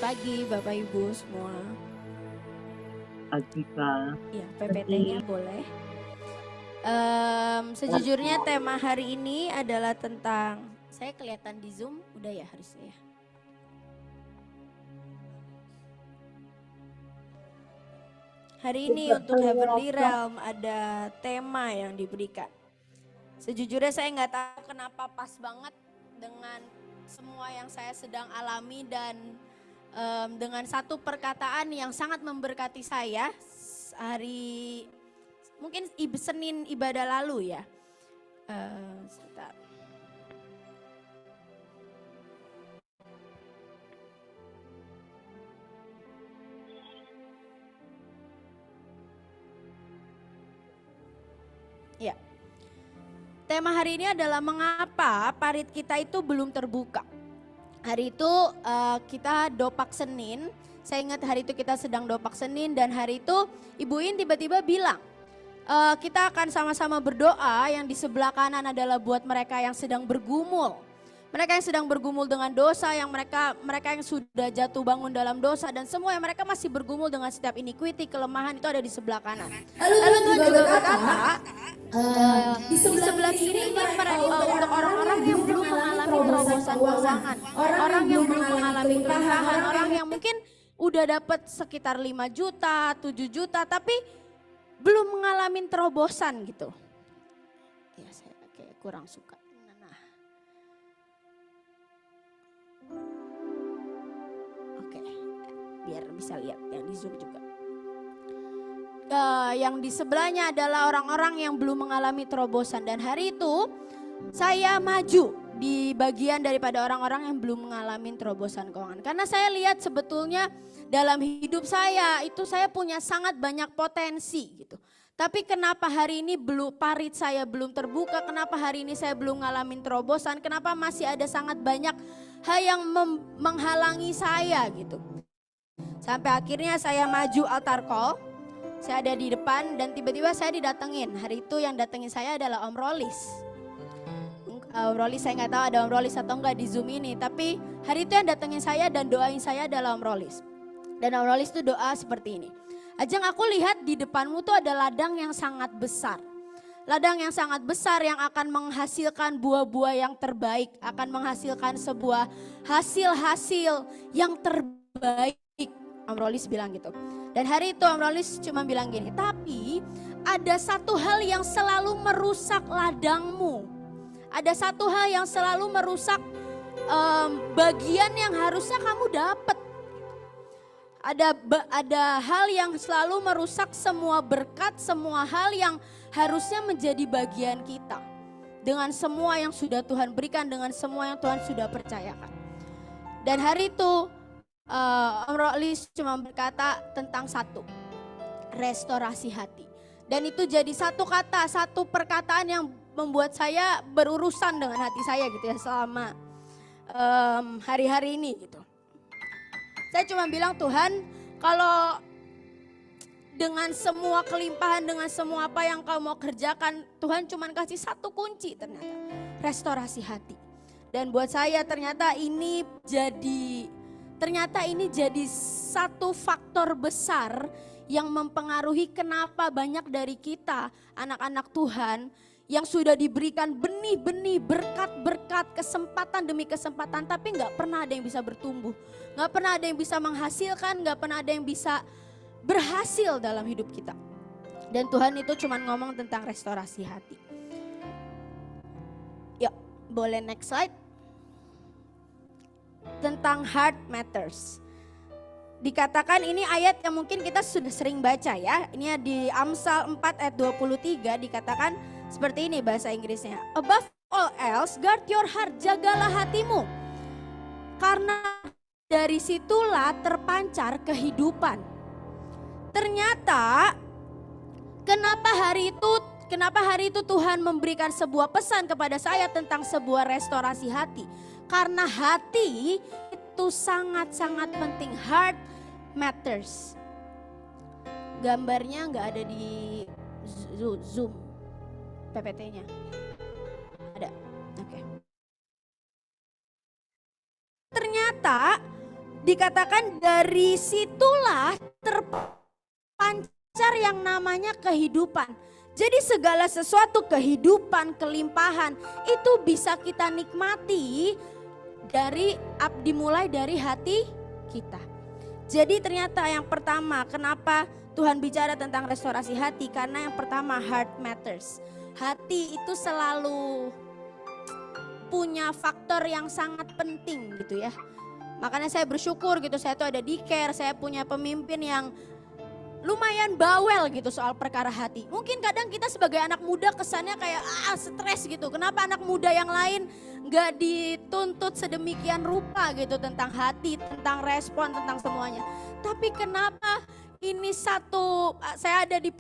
pagi Bapak Ibu semua. Pagi Kak. Ya, PPT-nya boleh. Sejujurnya tema hari ini adalah tentang, saya kelihatan di Zoom, udah ya harusnya ya. Hari ini untuk Heavenly Realm ada tema yang diberikan. Sejujurnya saya nggak tahu kenapa pas banget dengan semua yang saya sedang alami dan dengan satu perkataan yang sangat memberkati saya hari mungkin Senin ibadah lalu ya. Sebentar. Ya. Tema hari ini adalah mengapa parit kita itu belum terbuka. Hari itu kita dopak Senin, saya ingat hari itu kita sedang dopak Senin dan hari itu Ibu In tiba-tiba bilang, kita akan sama-sama berdoa yang di sebelah kanan adalah buat mereka yang sedang bergumul. Mereka yang sedang bergumul dengan dosa, yang mereka yang sudah jatuh bangun dalam dosa dan semua yang mereka masih bergumul dengan setiap iniquity, kelemahan itu ada di sebelah kanan. Lalu Tuhan juga berkata, di sebelah kiri untuk orang-orang yang belum mengalami terobosan keuangan, orang yang belum mengalami kelimpahan, orang yang mungkin udah dapat sekitar 5 juta, 7 juta tapi belum mengalami terobosan gitu. Ya saya kayak kurang suka. Nah. Oke, biar bisa lihat yang di Zoom juga. Yang di sebelahnya adalah orang-orang yang belum mengalami terobosan dan hari itu saya maju di bagian daripada orang-orang yang belum mengalami terobosan keuangan. Karena saya lihat sebetulnya dalam hidup saya itu saya punya sangat banyak potensi gitu. Tapi kenapa hari ini parit saya belum terbuka, kenapa hari ini saya belum ngalamin terobosan, kenapa masih ada sangat banyak hal yang menghalangi saya gitu. Sampai akhirnya saya maju altar call, saya ada di depan dan tiba-tiba saya didatengin. Hari itu yang datengin saya adalah Om Rolis. Om Rolis saya nggak tahu ada Om Rolis atau enggak di Zoom ini, tapi hari itu yang datengin saya dan doain saya adalah Om Rolis. Dan Om Rolis itu doa seperti ini. Ajeng, aku lihat di depanmu tuh ada ladang yang sangat besar. Ladang yang sangat besar yang akan menghasilkan buah-buah yang terbaik, akan menghasilkan sebuah hasil-hasil yang terbaik. Om Rolis bilang gitu. Dan hari itu Om Rolis cuma bilang gini, tapi ada satu hal yang selalu merusak ladangmu. Ada satu hal yang selalu merusak bagian yang harusnya kamu dapat. Ada hal yang selalu merusak semua berkat, semua hal yang harusnya menjadi bagian kita. Dengan semua yang sudah Tuhan berikan, dengan semua yang Tuhan sudah percayakan. Dan hari itu Om Rolis cuma berkata tentang satu, restorasi hati. Dan itu jadi satu kata, satu perkataan yang membuat saya berurusan dengan hati saya gitu ya selama hari-hari ini gitu. Saya cuma bilang, Tuhan, kalau dengan semua kelimpahan, dengan semua apa yang kau mau kerjakan, Tuhan cuma kasih satu kunci ternyata, restorasi hati. Dan buat saya ternyata ini jadi satu faktor besar yang mempengaruhi kenapa banyak dari kita, anak-anak Tuhan, yang sudah diberikan benih-benih, berkat-berkat, kesempatan demi kesempatan, tapi gak pernah ada yang bisa bertumbuh. Gak pernah ada yang bisa menghasilkan, gak pernah ada yang bisa berhasil dalam hidup kita. Dan Tuhan itu cuma ngomong tentang restorasi hati. Yuk, boleh next slide. Tentang heart matters. Dikatakan ini ayat yang mungkin kita sudah sering baca ya. Ini di Amsal 4 ayat 23 dikatakan seperti ini bahasa Inggrisnya. Above all else, guard your heart, jagalah hatimu. Karena dari situlah terpancar kehidupan. Ternyata kenapa hari itu Tuhan memberikan sebuah pesan kepada saya tentang sebuah restorasi hati. Karena hati itu sangat-sangat penting. Heart matters. Gambarnya nggak ada di Zoom. PPT-nya ada. Oke. Ternyata Dikatakan dari situlah terpancar yang namanya kehidupan. Jadi segala sesuatu kehidupan, kelimpahan itu bisa kita nikmati dimulai dari hati kita. Jadi ternyata yang pertama, kenapa Tuhan bicara tentang restorasi hati? Karena yang pertama, heart matters. Hati itu selalu punya faktor yang sangat penting gitu ya. Makanya saya bersyukur gitu, saya tuh ada di care, saya punya pemimpin yang lumayan bawel gitu soal perkara hati. Mungkin kadang kita sebagai anak muda kesannya kayak stres gitu. Kenapa anak muda yang lain gak dituntut sedemikian rupa gitu tentang hati, tentang respon, tentang semuanya. Tapi kenapa ini saya ada di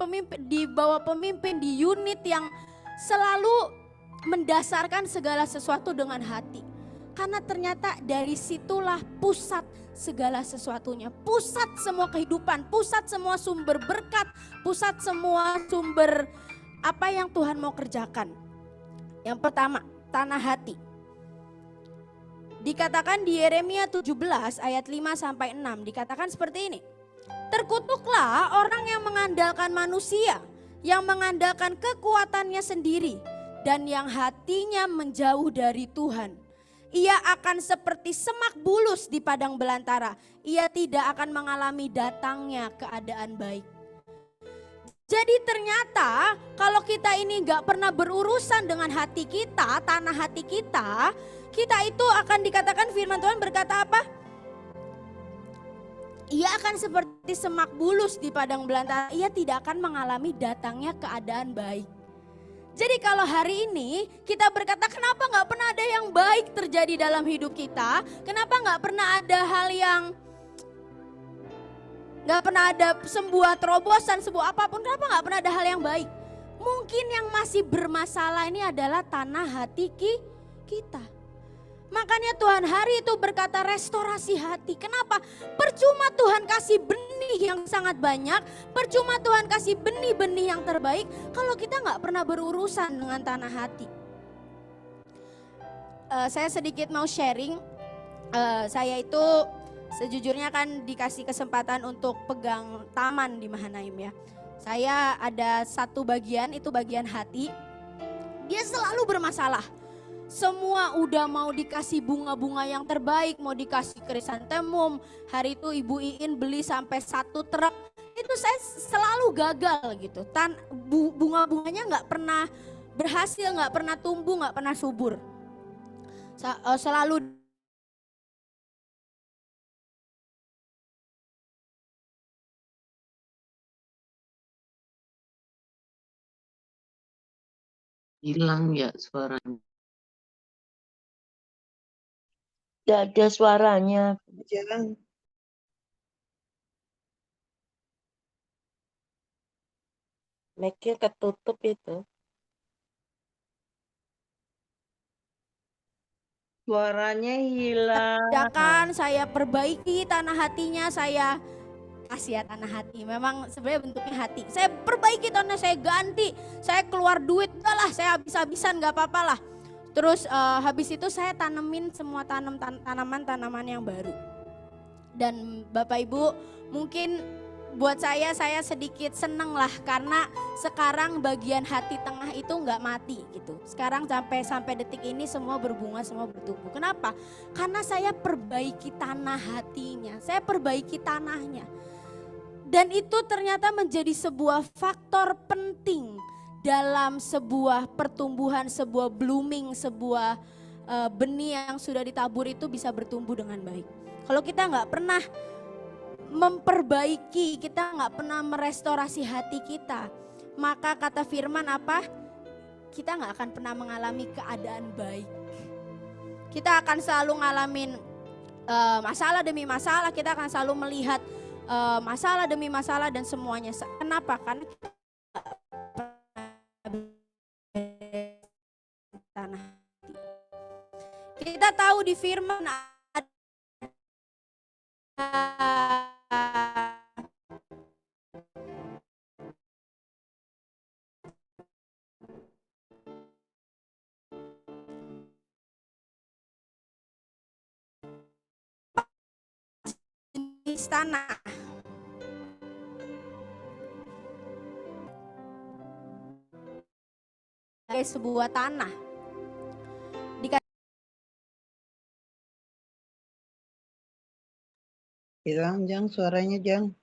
bawah pemimpin di unit yang selalu mendasarkan segala sesuatu dengan hati. Karena ternyata dari situlah pusat segala sesuatunya, pusat semua kehidupan, pusat semua sumber berkat, pusat semua sumber apa yang Tuhan mau kerjakan. Yang pertama, tanah hati. Dikatakan di Yeremia 17 ayat 5 sampai 6, dikatakan seperti ini. Terkutuklah orang yang mengandalkan manusia, yang mengandalkan kekuatannya sendiri, dan yang hatinya menjauh dari Tuhan. Ia akan seperti semak bulus di padang belantara. Ia tidak akan mengalami datangnya keadaan baik. Jadi ternyata kalau kita ini gak pernah berurusan dengan hati kita, tanah hati kita, kita itu akan dikatakan firman Tuhan berkata apa? Ia akan seperti semak bulus di padang belantara. Ia tidak akan mengalami datangnya keadaan baik. Jadi kalau hari ini kita berkata kenapa gak pernah ada yang baik terjadi dalam hidup kita. Kenapa gak pernah ada hal yang, gak pernah ada sebuah terobosan, sebuah apapun. Kenapa gak pernah ada hal yang baik. Mungkin yang masih bermasalah ini adalah tanah hati kita. Makanya Tuhan hari itu berkata restorasi hati. Kenapa? Percuma Tuhan kasih benih yang sangat banyak, percuma Tuhan kasih benih-benih yang terbaik kalau kita gak pernah berurusan dengan tanah hati. Saya sedikit mau sharing, saya itu sejujurnya kan dikasih kesempatan untuk pegang taman di Mahanaim ya. Saya ada satu bagian, itu bagian hati, dia selalu bermasalah. Semua udah mau dikasih bunga-bunga yang terbaik, mau dikasih krisantemum. Hari itu Ibu Iin beli sampai 1 truk. Itu saya selalu gagal gitu. Bunga-bunganya gak pernah berhasil, gak pernah tumbuh, gak pernah subur. Selalu hilang ya suaranya. Gak ada suaranya. Jangan. Mic-nya ketutup itu. Suaranya hilang. saya perbaiki tanah hatinya, saya kasih ya tanah hati. Memang sebenarnya bentuknya hati. Saya perbaiki tanah, saya ganti, saya keluar duit, udahlah saya habis-habisan gak apa-apa lah. Terus habis itu saya tanemin semua tanaman-tanaman yang baru. Dan Bapak Ibu mungkin buat saya sedikit seneng lah karena sekarang bagian hati tengah itu nggak mati gitu. Sekarang sampai detik ini semua berbunga, semua bertumbuh. Kenapa? Karena saya perbaiki tanah hatinya, saya perbaiki tanahnya. Dan itu ternyata menjadi sebuah faktor penting dalam sebuah pertumbuhan, sebuah blooming, sebuah benih yang sudah ditabur itu bisa bertumbuh dengan baik. Kalau kita nggak pernah memperbaiki, kita nggak pernah merestorasi hati kita, maka kata firman apa? Kita nggak akan pernah mengalami keadaan baik. Kita akan selalu ngalamin masalah demi masalah, kita akan selalu melihat masalah demi masalah dan semuanya. Kenapa? Karena kita tanah hati. Kita tahu di firman image tanah. Sebagai sebuah tanah. Hilang Jang, suaranya Jang.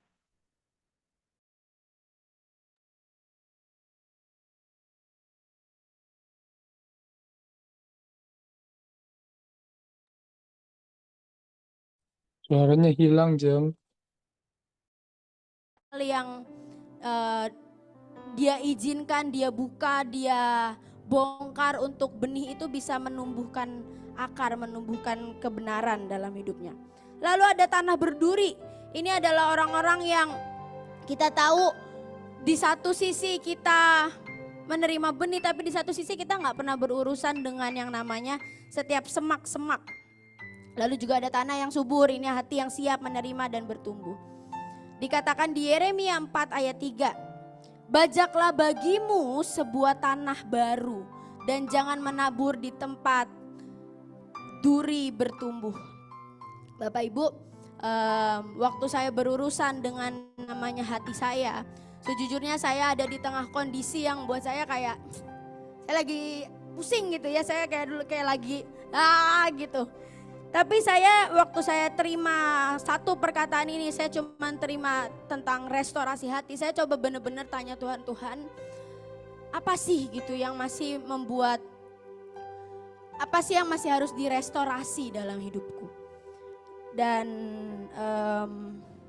Suaranya hilang, Jeng. Yang dia izinkan, dia buka, dia bongkar untuk benih itu bisa menumbuhkan akar, menumbuhkan kebenaran dalam hidupnya. Lalu ada tanah berduri. Ini adalah orang-orang yang kita tahu di satu sisi kita menerima benih, tapi di satu sisi kita nggak pernah berurusan dengan yang namanya setiap semak-semak. Lalu juga ada tanah yang subur, ini hati yang siap menerima dan bertumbuh. Dikatakan di Yeremia 4 ayat 3, bajaklah bagimu sebuah tanah baru dan jangan menabur di tempat duri bertumbuh. Bapak Ibu, waktu saya berurusan dengan namanya hati saya, sejujurnya saya ada di tengah kondisi yang buat saya kayak, saya lagi pusing gitu ya, saya kayak dulu kayak lagi gitu. Tapi saya waktu saya terima satu perkataan ini, saya cuma terima tentang restorasi hati. Saya coba benar-benar tanya Tuhan, Tuhan apa sih gitu yang masih membuat, apa sih yang masih harus direstorasi dalam hidupku. Dan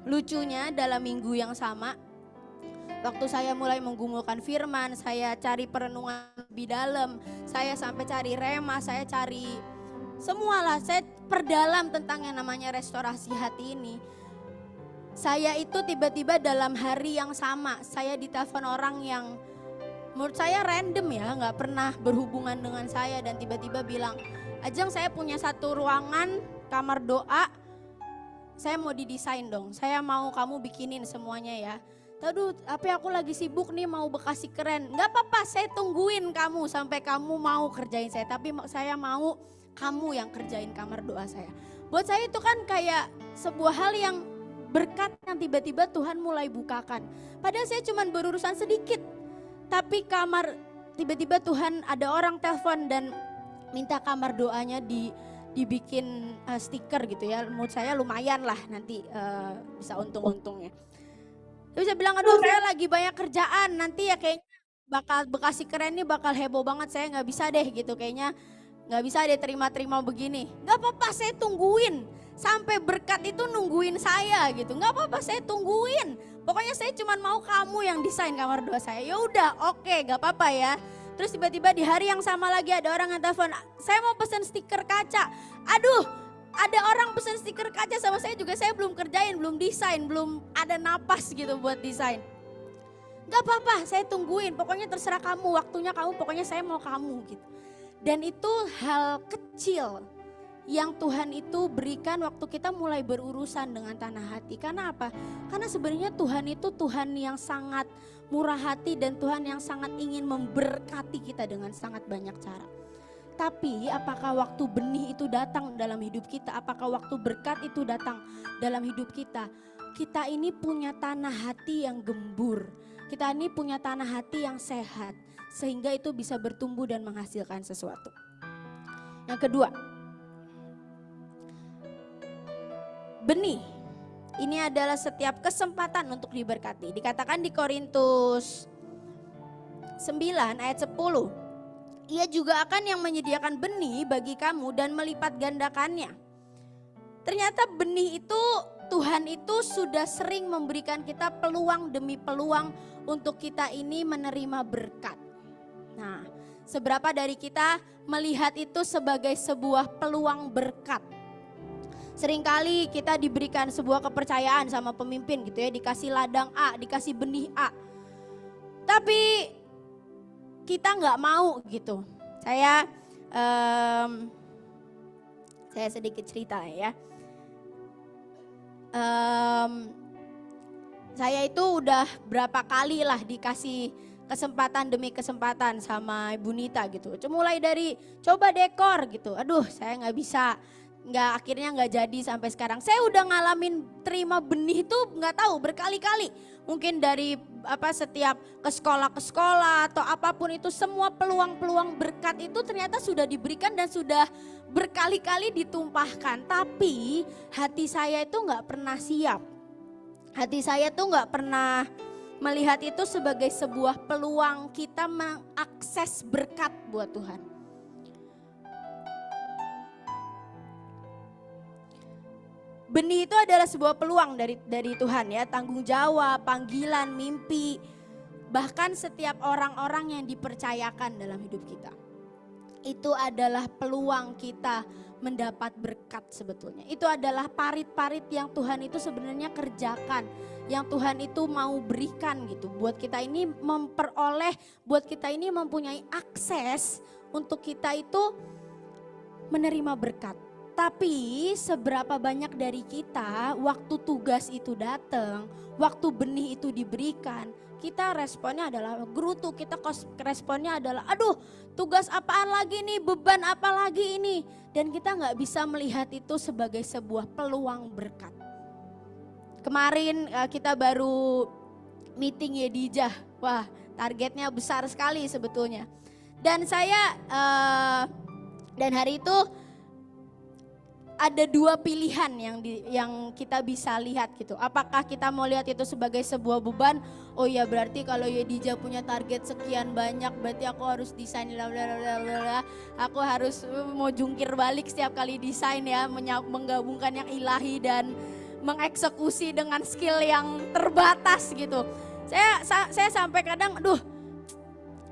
lucunya dalam minggu yang sama, waktu saya mulai menggumulkan firman, saya cari perenungan lebih dalam, saya sampai cari rema, saya cari semualah, saya perdalam tentang yang namanya restorasi hati ini. Saya itu tiba-tiba dalam hari yang sama, saya ditelepon orang yang menurut saya random ya, gak pernah berhubungan dengan saya, dan tiba-tiba bilang, Ajeng saya punya satu ruangan kamar doa, saya mau didesain dong, saya mau kamu bikinin semuanya ya. Aduh, tapi aku lagi sibuk nih mau Bekasi keren. Gak apa-apa, saya tungguin kamu sampai kamu mau kerjain saya, tapi saya mau kamu yang kerjain kamar doa saya. Buat saya itu kan kayak sebuah hal yang berkat yang tiba-tiba Tuhan mulai bukakan. Padahal saya cuma berurusan sedikit. Tapi kamar, tiba-tiba Tuhan ada orang telepon dan minta kamar doanya dibikin stiker gitu ya. Menurut saya lumayan lah nanti bisa untung-untungnya. Tapi saya bilang, aduh saya lagi banyak kerjaan, nanti ya kayaknya bakal Bekasi keren nih bakal heboh banget, saya gak bisa deh gitu kayaknya. Gak bisa deh terima-terima begini. Gak apa-apa, saya tungguin sampai berkat itu nungguin saya gitu. Gak apa-apa, saya tungguin. Pokoknya saya cuma mau kamu yang desain kamar doa saya. Ya udah, oke, gak apa-apa ya. Terus tiba-tiba di hari yang sama lagi ada orang yang telepon, saya mau pesen stiker kaca. Aduh, ada orang pesen stiker kaca sama saya juga, saya belum kerjain, belum desain, belum ada napas gitu buat desain. Gak apa-apa, saya tungguin. Pokoknya terserah kamu, waktunya kamu, pokoknya saya mau kamu gitu. Dan itu hal kecil yang Tuhan itu berikan waktu kita mulai berurusan dengan tanah hati. Karena apa? Karena sebenarnya Tuhan itu Tuhan yang sangat murah hati dan Tuhan yang sangat ingin memberkati kita dengan sangat banyak cara. Tapi apakah waktu benih itu datang dalam hidup kita? Apakah waktu berkat itu datang dalam hidup kita? Kita ini punya tanah hati yang gembur. Kita ini punya tanah hati yang sehat. Sehingga itu bisa bertumbuh dan menghasilkan sesuatu. Yang kedua, benih. Ini adalah setiap kesempatan untuk diberkati. Dikatakan di Korintus 9 ayat 10. Ia juga akan yang menyediakan benih bagi kamu dan melipat gandakannya. Ternyata benih itu, Tuhan itu sudah sering memberikan kita peluang demi peluang untuk kita ini menerima berkat. Nah, seberapa dari kita melihat itu sebagai sebuah peluang berkat? Seringkali kita diberikan sebuah kepercayaan sama pemimpin gitu ya, dikasih ladang A, dikasih benih A. Tapi kita nggak mau gitu. Saya sedikit cerita ya. Saya itu udah berapa kali lah dikasih kesempatan demi kesempatan sama Ibu Nita gitu. Mulai dari coba dekor gitu, aduh saya nggak bisa. akhirnya nggak jadi sampai sekarang. Saya udah ngalamin terima benih itu nggak tahu berkali-kali. Mungkin dari setiap ke sekolah atau apapun itu, semua peluang-peluang berkat itu ternyata sudah diberikan dan sudah berkali-kali ditumpahkan. Tapi hati saya itu nggak pernah siap. Hati saya tuh nggak pernah melihat itu sebagai sebuah peluang kita mengakses berkat buat Tuhan. Benih itu adalah sebuah peluang dari Tuhan ya, tanggung jawab, panggilan, mimpi, bahkan setiap orang-orang yang dipercayakan dalam hidup kita. Itu adalah peluang kita mendapat berkat sebetulnya. Itu adalah parit-parit yang Tuhan itu sebenarnya kerjakan, yang Tuhan itu mau berikan gitu. Buat kita ini memperoleh, buat kita ini mempunyai akses untuk kita itu menerima berkat. Tapi seberapa banyak dari kita waktu tugas itu datang, waktu benih itu diberikan, kita responnya adalah gerutu, kita responnya adalah aduh tugas apaan lagi nih, beban apa lagi ini. Dan kita gak bisa melihat itu sebagai sebuah peluang berkat. Kemarin kita baru meeting Yedijah, wah targetnya besar sekali sebetulnya. Dan saya dan hari itu ada dua pilihan yang kita bisa lihat gitu. Apakah kita mau lihat itu sebagai sebuah beban? Oh ya berarti kalau Yedijah punya target sekian banyak, berarti aku harus desain aku harus mau jungkir balik setiap kali desain ya, menggabungkan yang ilahi dan mengeksekusi dengan skill yang terbatas gitu. Saya sampai kadang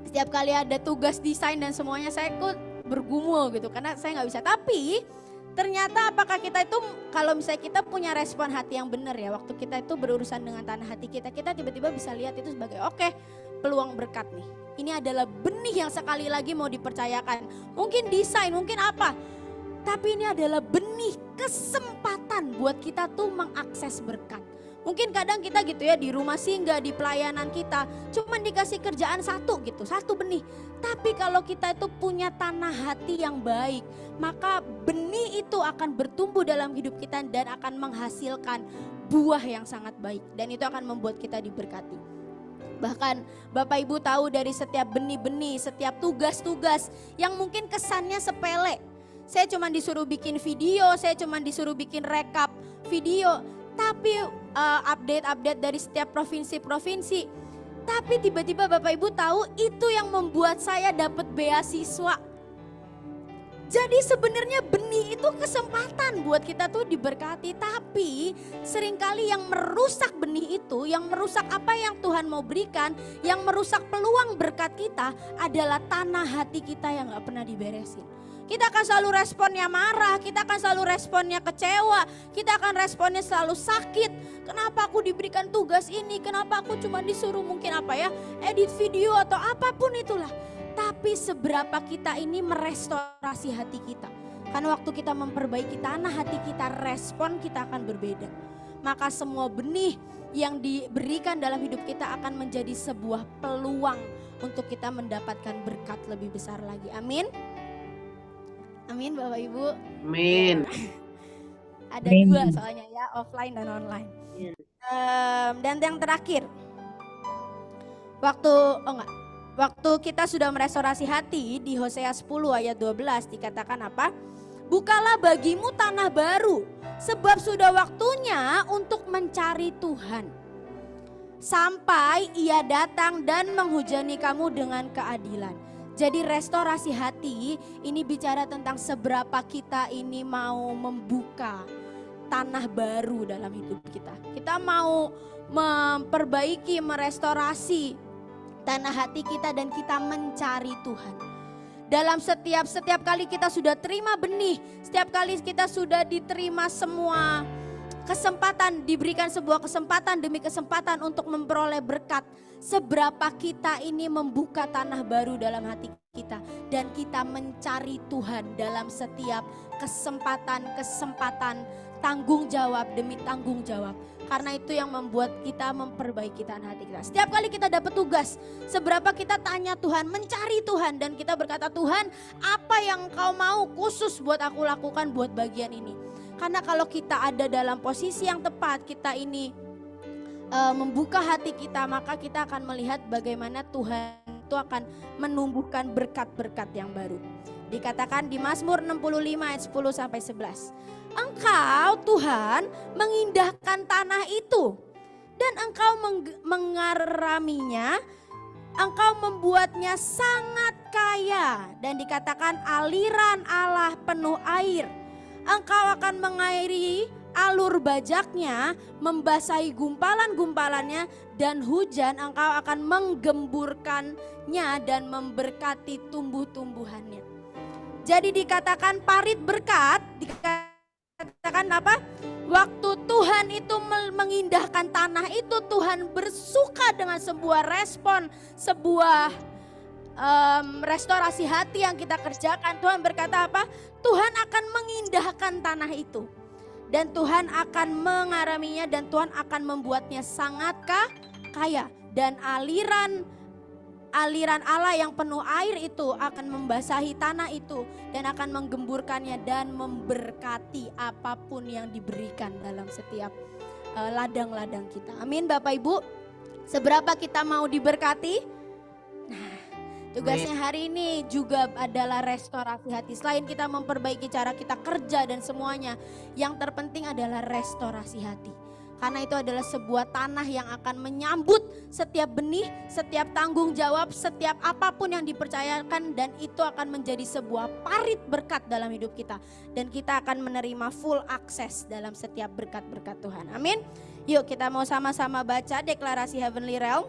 setiap kali ada tugas desain dan semuanya saya ikut bergumul gitu karena saya nggak bisa. Tapi ternyata apakah kita itu, kalau misalnya kita punya respon hati yang benar ya, waktu kita itu berurusan dengan tanah hati kita tiba-tiba bisa lihat itu sebagai oke, peluang berkat nih. Ini adalah benih yang sekali lagi mau dipercayakan. Mungkin desain, mungkin apa. Tapi ini adalah benih kesempatan buat kita tuh mengakses berkat. Mungkin kadang kita gitu ya di rumah singgah, di pelayanan kita cuman dikasih kerjaan satu benih. Tapi kalau kita itu punya tanah hati yang baik, maka benih itu akan bertumbuh dalam hidup kita dan akan menghasilkan buah yang sangat baik. Dan itu akan membuat kita diberkati. Bahkan Bapak Ibu tahu dari setiap benih-benih, setiap tugas-tugas yang mungkin kesannya sepele. Saya cuma disuruh bikin video, saya cuma disuruh bikin rekap video. Tapi update-update dari setiap provinsi-provinsi. Tapi tiba-tiba Bapak Ibu tahu itu yang membuat saya dapat beasiswa. Jadi sebenarnya benih itu kesempatan buat kita tuh diberkati. Tapi seringkali yang merusak benih itu, yang merusak apa yang Tuhan mau berikan, yang merusak peluang berkat kita adalah tanah hati kita yang gak pernah diberesin. Kita akan selalu responnya marah, kita akan selalu responnya kecewa, kita akan responnya selalu sakit. Kenapa aku diberikan tugas ini, kenapa aku cuma disuruh mungkin edit video atau apapun itulah. Tapi seberapa kita ini merestorasi hati kita. Karena waktu kita memperbaiki tanah hati kita, respon kita akan berbeda. Maka semua benih yang diberikan dalam hidup kita akan menjadi sebuah peluang untuk kita mendapatkan berkat lebih besar lagi. Amin. Amin Bapak Ibu. Amin. Ada dua soalnya ya, offline dan online. Dan yang terakhir, waktu kita sudah merestorasi hati di Hosea 10 ayat 12 dikatakan apa? Bukalah bagimu tanah baru, sebab sudah waktunya untuk mencari Tuhan. Sampai ia datang dan menghujani kamu dengan keadilan. Jadi restorasi hati ini bicara tentang seberapa kita ini mau membuka tanah baru dalam hidup kita. Kita mau memperbaiki, merestorasi tanah hati kita dan kita mencari Tuhan. Dalam setiap kali kita sudah terima benih, setiap kali kita sudah diterima semua kesempatan, diberikan sebuah kesempatan demi kesempatan untuk memperoleh berkat. Seberapa kita ini membuka tanah baru dalam hati kita dan kita mencari Tuhan dalam setiap kesempatan-kesempatan, tanggung jawab demi tanggung jawab. Karena itu yang membuat kita memperbaiki tanah hati kita. Setiap kali kita dapat tugas, seberapa kita tanya Tuhan, mencari Tuhan, dan kita berkata, Tuhan, apa yang Kau mau khusus buat aku lakukan buat bagian ini. Karena kalau kita ada dalam posisi yang tepat, kita ini membuka hati kita, maka kita akan melihat bagaimana Tuhan itu akan menumbuhkan berkat-berkat yang baru. Dikatakan di Mazmur 65 ayat 10 sampai 11. Engkau Tuhan mengindahkan tanah itu dan Engkau mengaraminya, Engkau membuatnya sangat kaya, dan dikatakan aliran Allah penuh air. Engkau akan mengairi alur bajaknya, membasahi gumpalan-gumpalannya, dan hujan Engkau akan menggemburkannya dan memberkati tumbuh-tumbuhannya. Jadi dikatakan parit berkat, dikatakan apa? Waktu Tuhan itu mengindahkan tanah itu, Tuhan bersuka dengan sebuah respon, sebuah restorasi hati yang kita kerjakan. Tuhan berkata apa? Tuhan akan mengindahkan tanah itu. Dan Tuhan akan mengaraminya dan Tuhan akan membuatnya sangat kaya. Dan aliran Allah yang penuh air itu akan membasahi tanah itu dan akan menggemburkannya dan memberkati apapun yang diberikan dalam setiap ladang-ladang kita. Amin Bapak Ibu. Seberapa kita mau diberkati? Nah, tugasnya hari ini juga adalah restorasi hati. Selain kita memperbaiki cara kita kerja dan semuanya, yang terpenting adalah restorasi hati. Karena itu adalah sebuah tanah yang akan menyambut setiap benih, setiap tanggung jawab, setiap apapun yang dipercayakan, dan itu akan menjadi sebuah parit berkat dalam hidup kita. Dan kita akan menerima full akses dalam setiap berkat-berkat Tuhan. Amin. Yuk kita mau sama-sama baca deklarasi Heavenly Realm.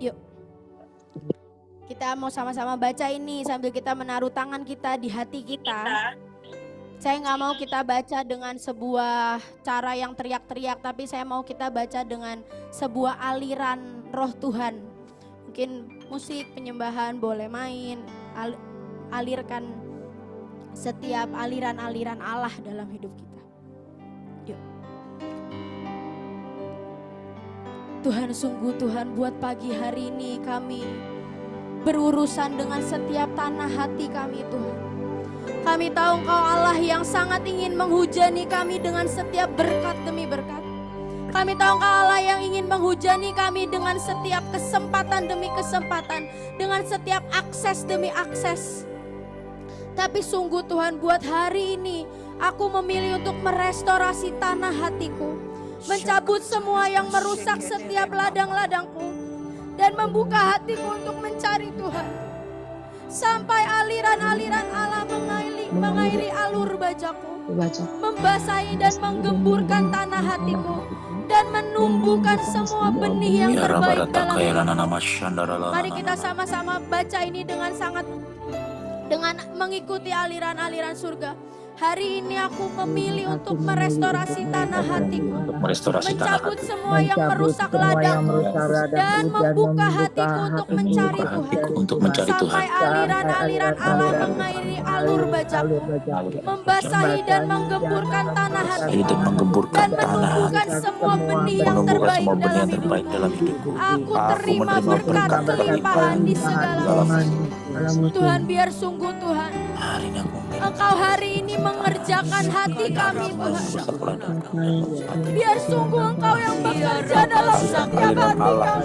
Yuk, kita mau sama-sama baca ini sambil kita menaruh tangan kita di hati kita. Saya nggak mau kita baca dengan sebuah cara yang teriak-teriak, tapi saya mau kita baca dengan sebuah aliran roh Tuhan. Mungkin musik, penyembahan boleh main, alirkan setiap aliran-aliran Allah dalam hidup kita. Yuk. Tuhan, sungguh Tuhan, buat pagi hari ini kami berurusan dengan setiap tanah hati kami Tuhan. Kami tahu Engkau Allah yang sangat ingin menghujani kami dengan setiap berkat demi berkat. Kami tahu Engkau Allah yang ingin menghujani kami dengan setiap kesempatan demi kesempatan, dengan setiap akses demi akses. Tapi sungguh Tuhan, buat hari ini aku memilih untuk merestorasi tanah hatiku, mencabut semua yang merusak setiap ladang-ladangku, dan membuka hatiku untuk mencari Tuhan. Sampai aliran-aliran Allah mengairi alur bajaku, membasahi dan menggemburkan tanah hatiku, dan menumbuhkan semua benih yang terbaik dalam hidup. Mari kita sama-sama baca ini dengan mengikuti aliran-aliran surga. Hari ini aku memilih untuk merestorasi tanah hatiku, mencabut semua yang merusak ladangku, dan membuka hatiku untuk mencari Tuhan. Sampai aliran-aliran Allah mengairi alur bajaku, membasahi dan menggemburkan tanah hatiku, dan menumbuhkan semua benih yang terbaik dalam hidupku. Aku terima berkat kelimpahan di segala sisi. Tuhan, biar sungguh Tuhan, Engkau hari ini mengerjakan hati kami Tuhan. Biar sungguh Engkau yang bekerja dalam setiap hati kami Tuhan.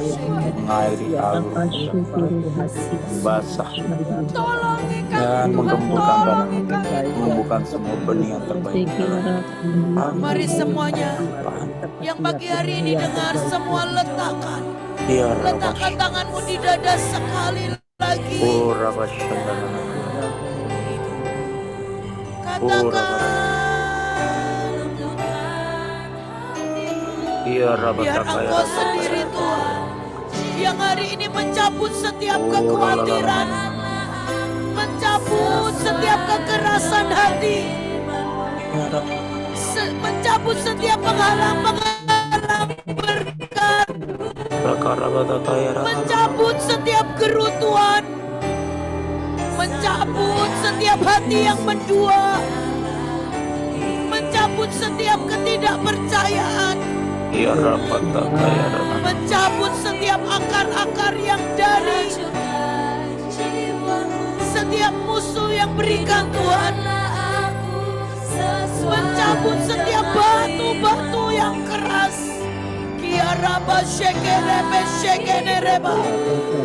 Tolongi kami Tuhan, tolongi kami. Menumbuhkan semua benih yang terbaik. Mari semuanya yang pagi hari ini dengar, semua letakkan tanganmu di dada sekali lagi. Katakan Iya Biar rabataka ya Engkau sendiri Tuhan yang hari ini mencabut setiap kekhawatiran, mencabut setiap kekerasan hati, mencabut setiap penghalang-penghalang berkat, mencabut setiap kerutuan, mencabut setiap hati yang mendua, mencabut setiap ketidakpercayaan, Iya rabataka ya mencabut setiap akar-akar yang dari setiap musuh yang berikan Tuhan, mencabut setiap batu-batu yang keras. Kiaraba shekerebe shekenereba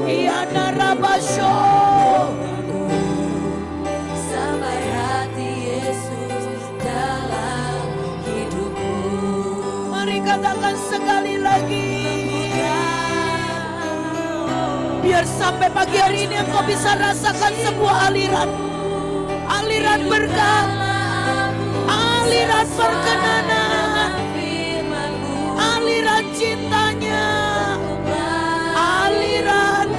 Iana sho. Sampai hati Yesus dalam hidupku. Mari katakan sekali lagi. Biar sampai pagi hari ini engkau bisa rasakan sebuah aliran. Aliran berkat, aliran perkenanan, aliran cintanya, aliran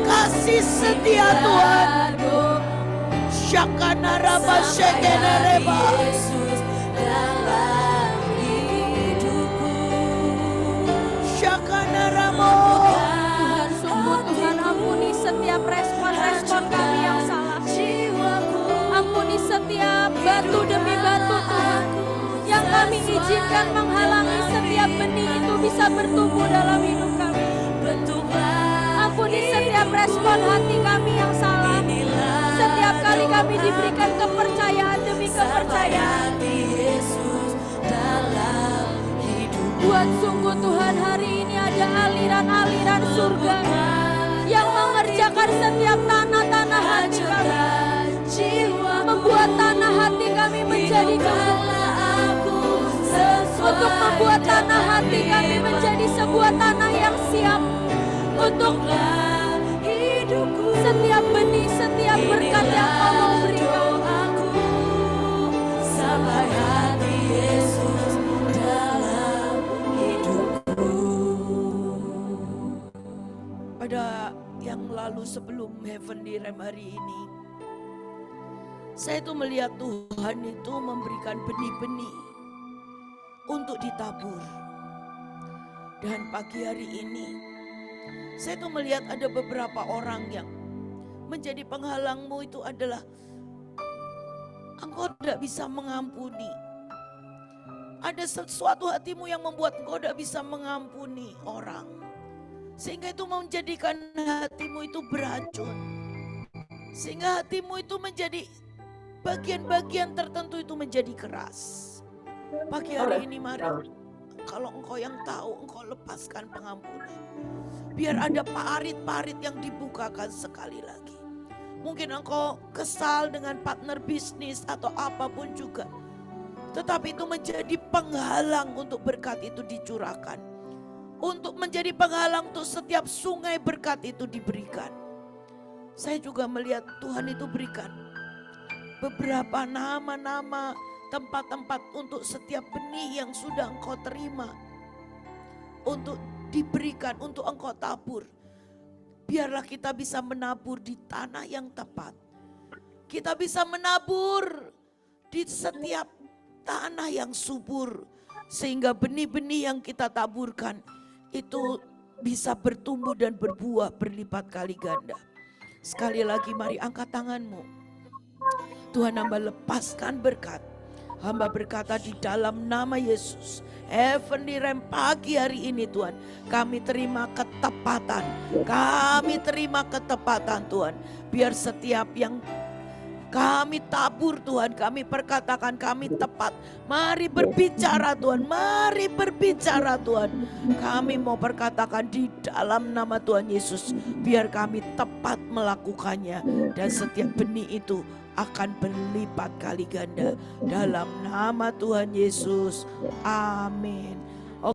kasih setia Tuhan. Syakana raba shekena reba. Yesus dalam hidupku. Syakana ramo. Sungguh Tuhan ampuni setiap respon-respon kami yang salah. Ampuni setiap batu demi batu Tuhan yang kami izinkan menghalangi setiap benih itu bisa bertumbuh dalam hidup kami. Ampuni setiap respon hati kami yang salah. Setiap kali kami diberikan kepercayaan demi kepercayaan. Buat sungguh Tuhan hari ini ada aliran-aliran surga yang mengerjakan setiap tanah-tanah hati kami, membuat tanah hati kami menjadi gembur, untuk membuat tanah hati kami menjadi sebuah tanah yang siap untuk setiap benih, setiap berkat yang Kau mau berikan. Sampai hati Yesus dalam hidupku. Pada yang lalu sebelum Heavenly Realm hari ini, saya tuh melihat Tuhan itu memberikan benih-benih untuk ditabur. Dan pagi hari ini, saya tuh melihat ada beberapa orang yang menjadi penghalangmu itu adalah engkau tidak bisa mengampuni. Ada sesuatu hatimu yang membuat engkau tidak bisa mengampuni orang. Sehingga itu menjadikan hatimu itu beracun. Sehingga hatimu itu menjadi bagian-bagian tertentu itu menjadi keras. Pagi hari ini mari, kalau engkau yang tahu, engkau lepaskan pengampunan. Biar ada parit-parit yang dibukakan sekali lagi. Mungkin engkau kesal dengan partner bisnis atau apapun juga. Tetapi itu menjadi penghalang untuk berkat itu dicurahkan. Untuk menjadi penghalang untuk setiap sungai berkat itu diberikan. Saya juga melihat Tuhan itu berikan beberapa nama-nama, tempat-tempat untuk setiap benih yang sudah engkau terima. Untuk diberikan, untuk engkau tabur. Biarlah kita bisa menabur di tanah yang tepat. Kita bisa menabur di setiap tanah yang subur. Sehingga benih-benih yang kita taburkan itu bisa bertumbuh dan berbuah berlipat kali ganda. Sekali lagi mari angkat tanganmu. Tuhan hamba lepaskan berkat. Hamba berkata di dalam nama Yesus. Heavenly Realm pagi hari ini Tuhan, kami terima ketepatan. Kami terima ketepatan Tuhan. Biar setiap yang kami tabur Tuhan, kami perkatakan kami tepat. Mari berbicara Tuhan, mari berbicara Tuhan. Kami mau perkatakan di dalam nama Tuhan Yesus. Biar kami tepat melakukannya. Dan setiap benih itu akan berlipat kali ganda. Dalam nama Tuhan Yesus. Amin.